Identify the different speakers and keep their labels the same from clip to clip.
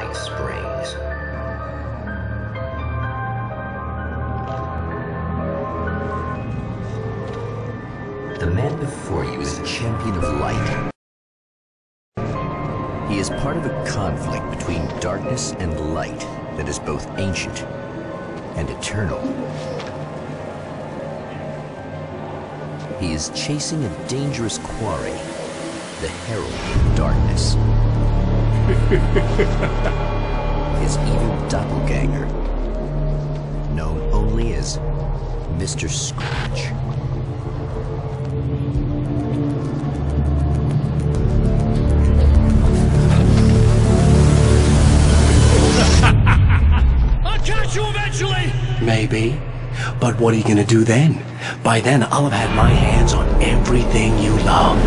Speaker 1: Night Springs. The man before you is a champion of light. He is part of a conflict between darkness and light that is both ancient and eternal. He is chasing a dangerous quarry, the Herald of Darkness. His evil doppelganger, known only as Mr. Scratch.
Speaker 2: I'll catch you eventually!
Speaker 3: Maybe. But what are you gonna do then? By then, I'll have had my hands on everything you love.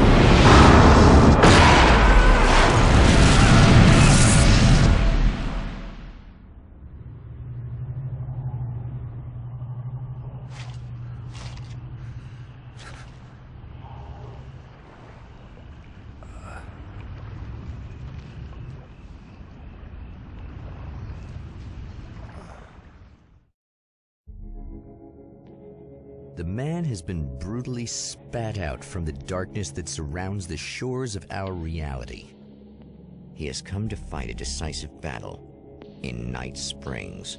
Speaker 1: The man has been brutally spat out from the darkness that surrounds the shores of our reality. He has come to fight a decisive battle in Night Springs.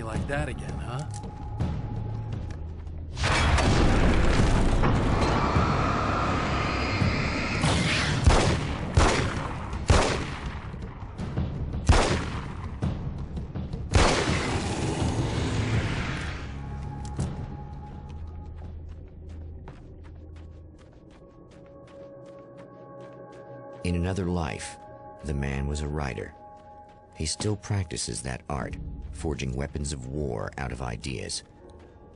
Speaker 2: Like that again, huh?
Speaker 1: In another life, the man was a writer. He still practices that art, forging weapons of war out of ideas.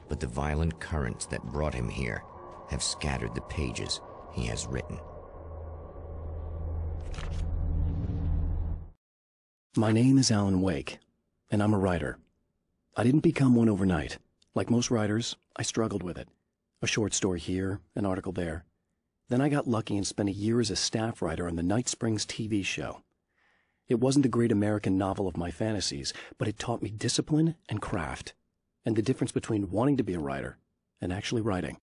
Speaker 1: But the violent currents that brought him here have scattered the pages he has written.
Speaker 3: My name is Alan Wake, and I'm a writer. I didn't become one overnight. Like most writers, I struggled with it. A short story here, an article there. Then I got lucky and spent a year as a staff writer on the Night Springs TV show. It wasn't the great American novel of my fantasies, but it taught me discipline and craft, and the difference between wanting to be a writer and actually writing.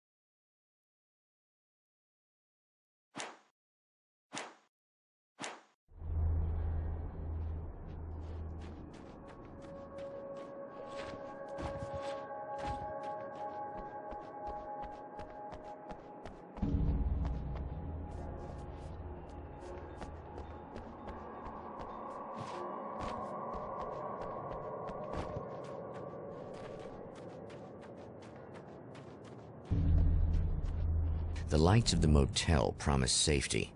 Speaker 1: The lights of the motel promise safety.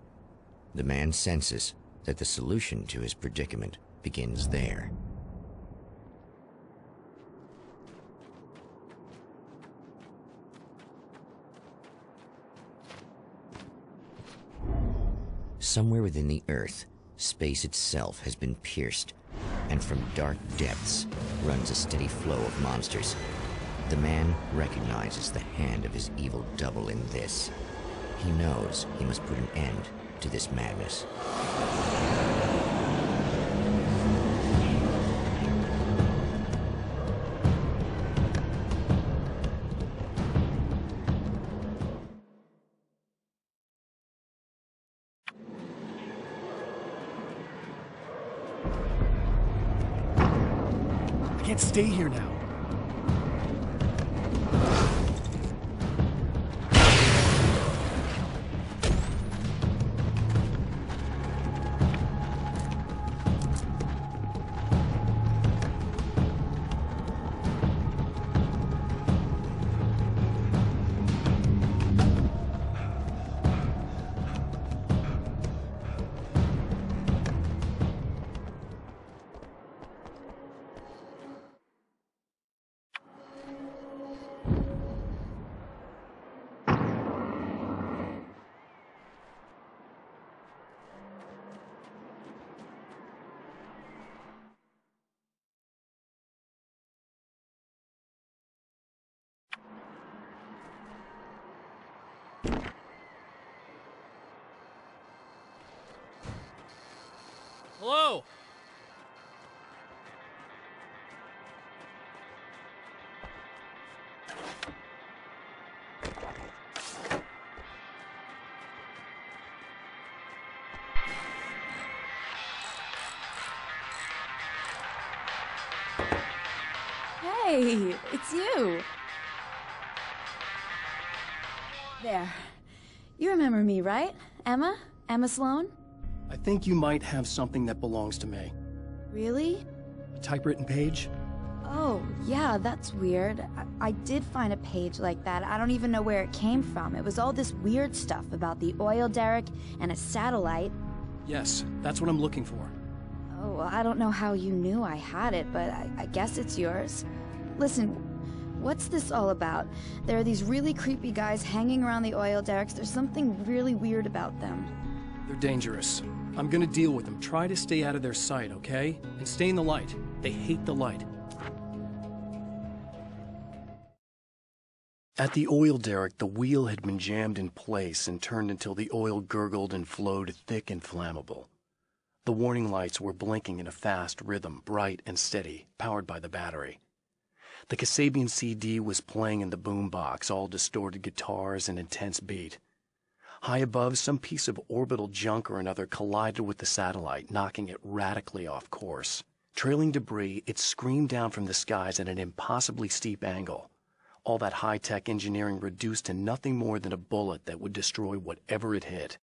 Speaker 1: The man senses that the solution to his predicament begins there. Somewhere within the Earth, space itself has been pierced, and from dark depths runs a steady flow of monsters. The man recognizes the hand of his evil double in this. He knows he must put an end to this madness.
Speaker 3: I can't stay here now.
Speaker 2: Hello?
Speaker 4: Hey, it's you. There. You remember me, right? Emma? Emma Sloan?
Speaker 3: I think you might have something that belongs to me.
Speaker 4: Really?
Speaker 3: A typewritten page?
Speaker 4: Oh, yeah, that's weird. I did find a page like that. I don't even know where it came from. It was all this weird stuff about the oil derrick and a satellite.
Speaker 3: Yes, that's what I'm looking for.
Speaker 4: Oh, I don't know how you knew I had it, but I guess it's yours. Listen, what's this all about? There are these really creepy guys hanging around the oil derricks. There's something really weird about them.
Speaker 3: They're dangerous. I'm gonna deal with them. Try to stay out of their sight, okay? And stay in the light. They hate the light. At the oil derrick, the wheel had been jammed in place and turned until the oil gurgled and flowed thick and flammable. The warning lights were blinking in a fast rhythm, bright and steady, powered by the battery. The Kasabian CD was playing in the boombox, all distorted guitars and intense beat. High above, some piece of orbital junk or another collided with the satellite, knocking it radically off course. Trailing debris, it screamed down from the skies at an impossibly steep angle. All that high-tech engineering reduced to nothing more than a bullet that would destroy whatever it hit.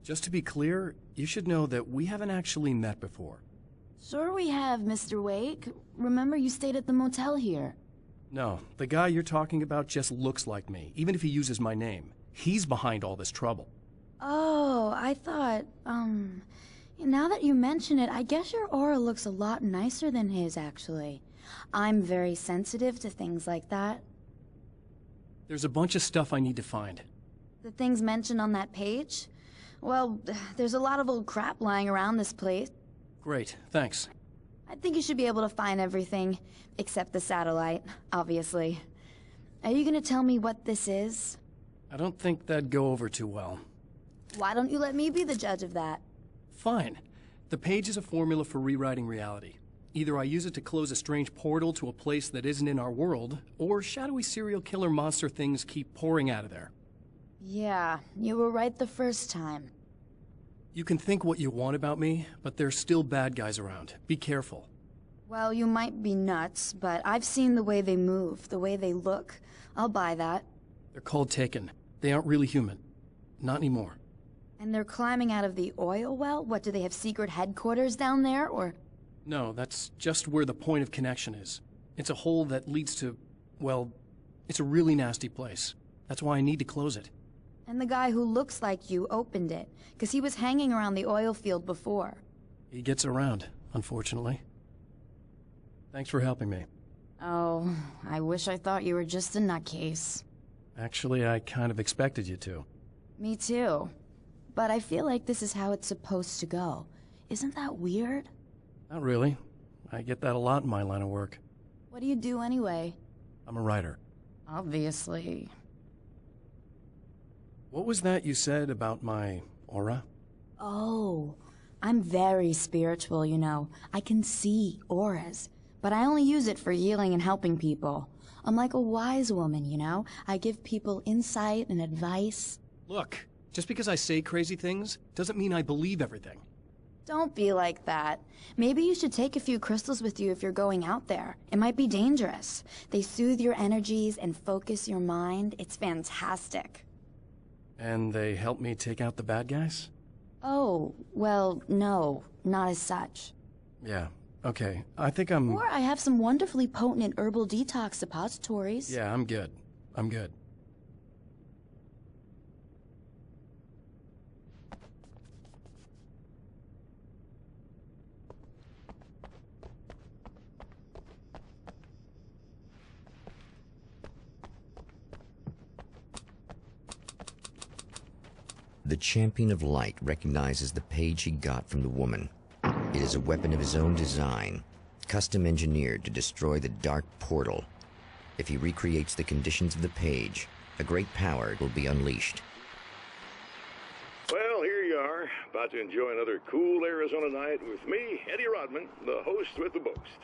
Speaker 3: Just to be clear, you should know that we haven't actually met before.
Speaker 4: Sure we have, Mr. Wake. Remember you stayed at the motel here.
Speaker 3: No, the guy you're talking about just looks like me, even if he uses my name. He's behind all this trouble.
Speaker 4: Oh, I thought, now that you mention it, I guess your aura looks a lot nicer than his, actually. I'm very sensitive to things like that.
Speaker 3: There's a bunch of stuff I need to find.
Speaker 4: The things mentioned on that page? Well, there's a lot of old crap lying around this place.
Speaker 3: Great, thanks.
Speaker 4: I think you should be able to find everything, except the satellite, obviously. Are you gonna tell me what this is?
Speaker 3: I don't think that'd go over too well.
Speaker 4: Why don't you let me be the judge of that?
Speaker 3: Fine. The page is a formula for rewriting reality. Either I use it to close a strange portal to a place that isn't in our world, or shadowy serial killer monster things keep pouring out of there.
Speaker 4: Yeah, you were right the first time.
Speaker 3: You can think what you want about me, but there's still bad guys around. Be careful.
Speaker 4: Well, you might be nuts, but I've seen the way they move, the way they look. I'll buy that.
Speaker 3: They're called Taken. They aren't really human. Not anymore.
Speaker 4: And they're climbing out of the oil well? What, do they have secret headquarters down there, or...?
Speaker 3: No, that's just where the point of connection is. It's a hole that leads to, well, it's a really nasty place. That's why I need to close it.
Speaker 4: And the guy who looks like you opened it, because he was hanging around the oil field before.
Speaker 3: He gets around, unfortunately. Thanks for helping me.
Speaker 4: Oh, I wish I thought you were just a nutcase.
Speaker 3: Actually, I kind of expected you to.
Speaker 4: Me too. But I feel like this is how it's supposed to go. Isn't that weird?
Speaker 3: Not really. I get that a lot in my line of work.
Speaker 4: What do you do anyway?
Speaker 3: I'm a writer.
Speaker 4: Obviously.
Speaker 3: What was that you said about my aura?
Speaker 4: Oh, I'm very spiritual, you know. I can see auras, but I only use it for healing and helping people. I'm like a wise woman, you know? I give people insight and advice.
Speaker 3: Look, just because I say crazy things doesn't mean I believe everything.
Speaker 4: Don't be like that. Maybe you should take a few crystals with you if you're going out there. It might be dangerous. They soothe your energies and focus your mind. It's fantastic.
Speaker 3: And they help me take out the bad guys?
Speaker 4: Oh, well, no, not as such.
Speaker 3: Yeah, okay. I think I'm...
Speaker 4: Or I have some wonderfully potent and herbal detox suppositories.
Speaker 3: Yeah, I'm good. I'm good.
Speaker 1: The Champion of Light recognizes the page he got from the woman. It is a weapon of his own design, custom engineered to destroy the dark portal. If he recreates the conditions of the page, a great power will be unleashed.
Speaker 5: Well, here you are, about to enjoy another cool Arizona night with me, Eddie Rodman, the host with the boast.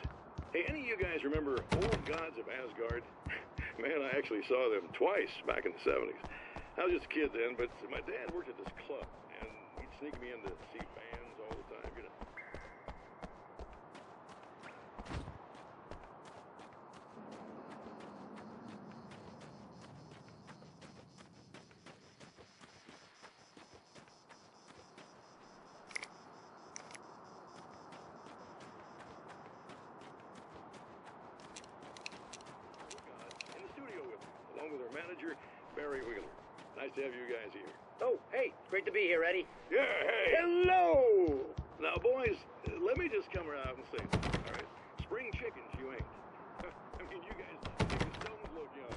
Speaker 5: Hey, any of you guys remember Old Gods of Asgard? Man, I actually saw them twice back in the 70s. I was just a kid then, but my dad worked at this club, and he'd sneak me in to see bands all the time, you know. In the studio with me, along with our manager, Barry Wheeler. Nice to have you guys here.
Speaker 6: Oh, hey, great to be here, Eddie.
Speaker 5: Yeah, hey!
Speaker 6: Hello!
Speaker 5: Now, boys, let me just come around and say something, all right? Spring chickens, you ain't. I mean, you guys make the stones look young.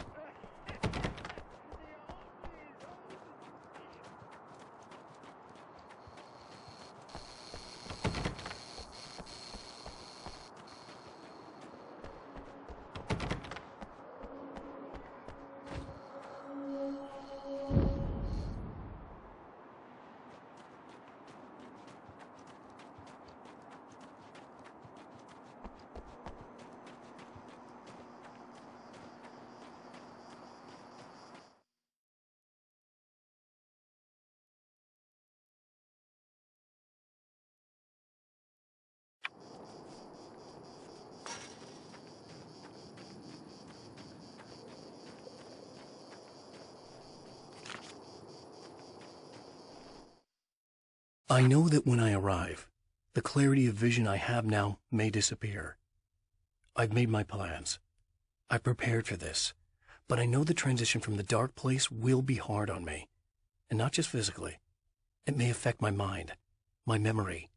Speaker 3: I know that when I arrive, the clarity of vision I have now may disappear. I've made my plans. I've prepared for this, but I know the transition from the dark place will be hard on me, and not just physically. It may affect my mind, my memory.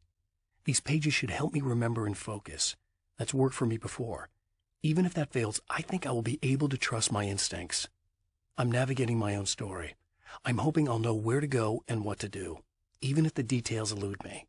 Speaker 3: These pages should help me remember and focus. That's worked for me before. Even if that fails, I think I will be able to trust my instincts. I'm navigating my own story. I'm hoping I'll know where to go and what to do, even if the details elude me.